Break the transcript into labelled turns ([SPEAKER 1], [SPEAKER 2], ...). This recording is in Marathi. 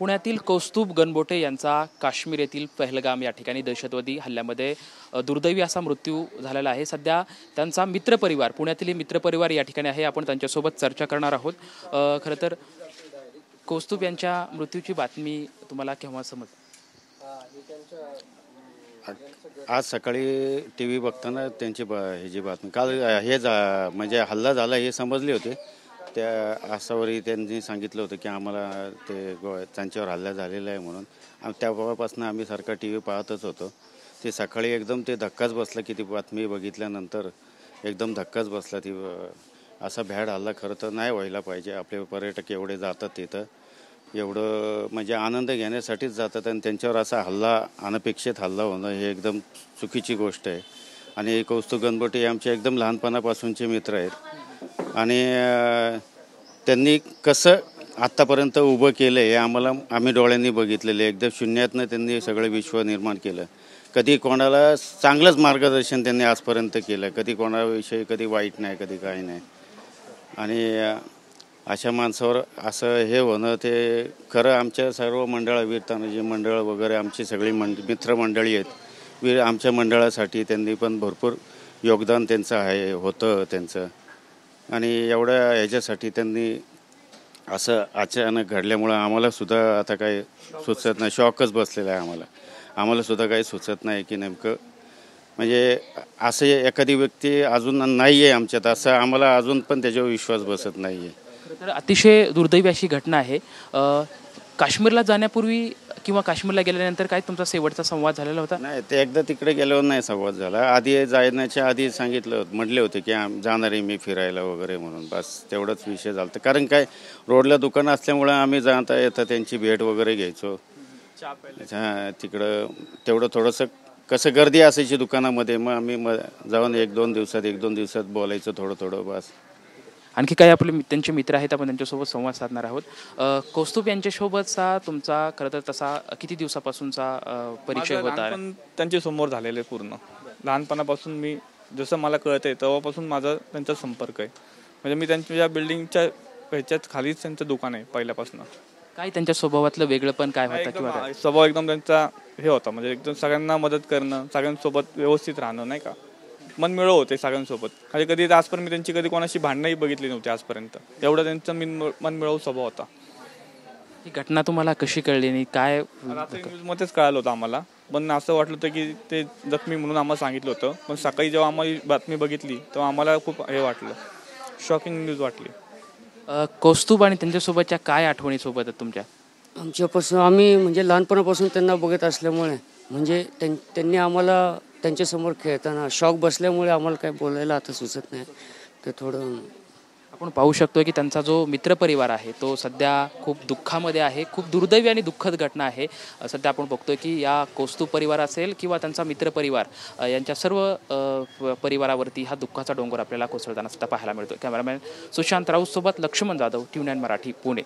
[SPEAKER 1] पुण्यातील कौस्तुभ गणबोटे यांचा काश्मीर येथील पहलगाम या ठिकाणी दहशतवादी हल्ल्यामध्ये दुर्दैवी असा मृत्यू झालेला आहे। सध्या त्यांचा मित्रपरिवार, पुण्यातील मित्रपरिवार या ठिकाणी आहे। आपण त्यांच्यासोबत चर्चा करणार आहोत। खरं तर कौस्तुभ यांच्या मृत्यूची बातमी तुम्हाला केव्हा समजली?
[SPEAKER 2] आज सकाळी टीव्ही बघताना त्यांची ह्याची बातमी काल म्हणजे हल्ला झाला हे समजले होते। त्या आसावरी त्यांनी सांगितलं होतं की आम्हाला त्यांच्यावर हल्ला झालेला आहे म्हणून। तेव्हापासून आम्ही सारखा टीव्ही पाहतच होतो। ते सकाळी एकदम ते धक्काच बसला की ती बातमी बघितल्यानंतर एकदम धक्काच बसला। ती असा भ्याड हल्ला खरं तर नाही व्हायला पाहिजे। आपले पर्यटक एवढे जातात तिथं, एवढं म्हणजे आनंद घेण्यासाठीच जातात आणि त्यांच्यावर असा हल्ला, अनपेक्षित हल्ला होणं हे एकदम चुकीची गोष्ट आहे। आणि कौस्तुभ गणबोटे आमचे एकदम लहानपणापासूनचे मित्र आहेत आणि त्यांनी कसं आत्तापर्यंत उभं केलं हे आम्ही डोळ्यांनी बघितलेलं आहे। एकदम शून्यातनं त्यांनी सगळं विश्व निर्माण केलं। कधी कोणाला चांगलंच मार्गदर्शन त्यांनी आजपर्यंत केलं, कधी कोणाविषयी कधी वाईट नाही, कधी काही नाही। आणि अशा माणसावर असं हे होणं ते खरं आमच्या सर्व मंडळावीर तानाजी मंडळ वगैरे आमची सगळी मित्रमंडळी आहेत। आमच्या मंडळासाठी त्यांनी पण भरपूर योगदान त्यांचं होतं त्यांचं। आणि एवढ्या ह्याच्यासाठी त्यांनी असं अचानक घडल्यामुळं आम्हालासुद्धा आता काही सुचत नाही, शॉकच बसलेला आहे आम्हालासुद्धा काही सुचत नाही की नेमकं म्हणजे असं एखादी व्यक्ती अजून नाही आहे आमच्यात, असं आम्हाला अजून पण त्याच्यावर विश्वास बसत नाही आहे।
[SPEAKER 1] तर अतिशय दुर्दैवी अशी घटना आहे। काश्मीरला जाण्यापूर्वी किंवा काश्मीरला गेल्यानंतर काय तुमचा शेवटचा संवाद झालेला होता?
[SPEAKER 2] नाही, ते एकदा तिकडे गेल्यावर नाही संवाद झाला। आधी जाण्याच्या आधी म्हटले होते की जाणार आहे मी फिरायला वगैरे म्हणून, बस तेवढंच विषय झाला। कारण काय रोडला दुकानं असल्यामुळं आम्ही जाता येतं त्यांची भेट वगैरे घ्यायचो। हां, तिकडं तेवढं थोडंसं कसं गर्दी असायची दुकानामध्ये, मग आम्ही जाऊन एक दोन दिवसात बोलायचं थोडं बस।
[SPEAKER 1] आणखी काही आपले त्यांचे मित्र आहेत, आपण त्यांच्यासोबत संवाद साधणार आहोत। कौस्तुभ यांच्यासोबतचा तुमचा खरं तर तसा किती दिवसापासूनचा परिचय होता?
[SPEAKER 3] त्यांच्या समोर झालेले पूर्ण लहानपणापासून मी जसं मला कळत आहे तेव्हापासून माझा त्यांचा संपर्क आहे। म्हणजे मी त्यांच्या बिल्डिंगच्या ह्याच्यात खालीच त्यांचं दुकान आहे पहिल्यापासून।
[SPEAKER 1] काय त्यांच्या स्वभावातलं वेगळं पण काय होतं किंवा
[SPEAKER 3] स्वभाव एकदम त्यांचा हे होता, म्हणजे एकदम सगळ्यांना मदत करणं, सगळ्यांसोबत व्यवस्थित राहणं, नाही का, मनमिळव होते सगळ्यांसोबत। कधी आजपर्यंत मी त्यांची कधी कोणाशी भांडणंही बघितली नव्हती आजपर्यंत, एवढा त्यांचा मनमिळव स्वभाव होता।
[SPEAKER 1] ही घटना तुम्हाला कशी कळली आणि काय?
[SPEAKER 3] रात्री न्यूजमध्येच कळालं होतं आम्हाला, पण असं वाटलं होतं की ते जखमी म्हणून आम्हाला सांगितलं होतं। पण सकाळी जेव्हा आम्हाला बातमी बघितली तेव्हा आम्हाला खूप हे वाटलं, शॉकिंग न्यूज वाटली।
[SPEAKER 1] कौस्तुभ आणि त्यांच्यासोबतच्या काय आठवणी सोबत आहेत तुमच्या?
[SPEAKER 4] आमच्यापासून आम्ही म्हणजे लहानपणापासून त्यांना बघत असल्यामुळे म्हणजे त्यांनी आम्हाला त्यांच्यासमोर खेळताना शॉक बसल्यामुळे आम्हाला काय बोलायला आता सुचत नाही। तर थोडं
[SPEAKER 1] आपण पाहू शकतो की त्यांचा जो मित्रपरिवार आहे तो सध्या खूप दुःखामध्ये आहे। खूप दुर्दैवी आणि दुःखद घटना आहे। सध्या आपण बघतोय की या कौस्तुभ परिवार असेल किंवा त्यांचा मित्रपरिवार यांच्या सर्व परिवारावरती हा दुःखाचा डोंगर आपल्याला कोसळताना सुद्धा पाहायला मिळतो। कॅमेरामॅन सुशांत राऊत सोबत लक्ष्मण जाधव, TV9 मराठी, पुणे।